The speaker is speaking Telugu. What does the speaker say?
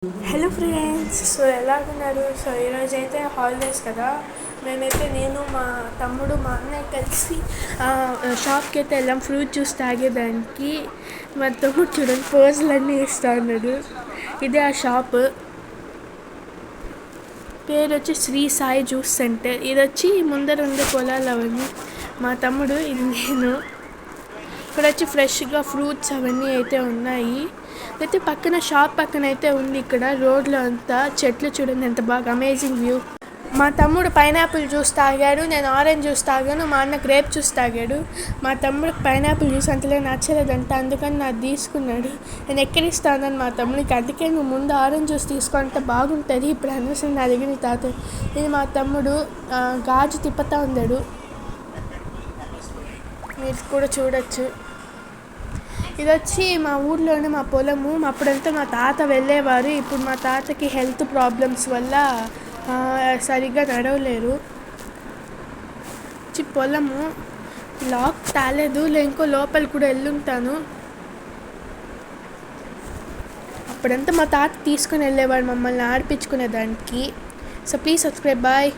Hello friends, ఎలాగున్నారు? ఈరోజు అయితే హాలిడేస్ కదా. నేను మా తమ్ముడు మా అన్నయ్య కలిసి షాప్కి అయితే వెళ్ళాం ఫ్రూట్ జ్యూస్ తాగేదానికి. మా తమ్ముడు చూడండి పోజులన్నీ ఇస్తూ ఉన్నాడు. ఇదే ఆ షాప్ పేరు వచ్చి శ్రీ సాయి జ్యూస్ సెంటర్. ఇది వచ్చి ముందర ఉండే పొలాలు అవన్నీ. మా తమ్ముడు ఇది నేను. ఇక్కడ వచ్చి ఫ్రెష్గా ఫ్రూట్స్ అవన్నీ అయితే ఉన్నాయి. అయితే పక్కన షాప్ పక్కన అయితే ఉంది. ఇక్కడ రోడ్లో అంతా చెట్లు చూడండి ఎంత బాగా అమేజింగ్ వ్యూ. మా తమ్ముడు పైనాపిల్ జ్యూస్ తాగాడు, నేను ఆరెంజ్ జ్యూస్ తాగాను, మా అన్న గ్రేప్ జ్యూస్ తాగాడు. మా తమ్ముడికి పైనాపిల్ జ్యూస్ అంతలే నచ్చలేదంట, అందుకని నాకు తీసుకున్నాడు. నేను ఎక్కడిస్తానని మా తమ్ముడికి, అందుకే నువ్వు ముందు ఆరెంజ్ జ్యూస్ తీసుకుంటే బాగుంటుంది, ఇప్పుడు అనవసరం నా దగ్గర తాత. ఇది మా తమ్ముడు గాజు తిప్పుతూ ఉన్నాడు, మీరు కూడా చూడొచ్చు. ఇది వచ్చి మా ఊర్లోనే మా పొలము. అప్పుడంతా మా తాత వెళ్ళేవారు. ఇప్పుడు మా తాతకి హెల్త్ ప్రాబ్లమ్స్ వల్ల సరిగ్గా నడవలేరు. పొలము లాక్ తాలేదు, ఇంకో లోపల కూడా వెళ్ళుంటాను. అప్పుడంతా మా తాత తీసుకుని వెళ్ళేవాడు మమ్మల్ని ఆడిపించుకునేదానికి. So please subscribe. బాయ్.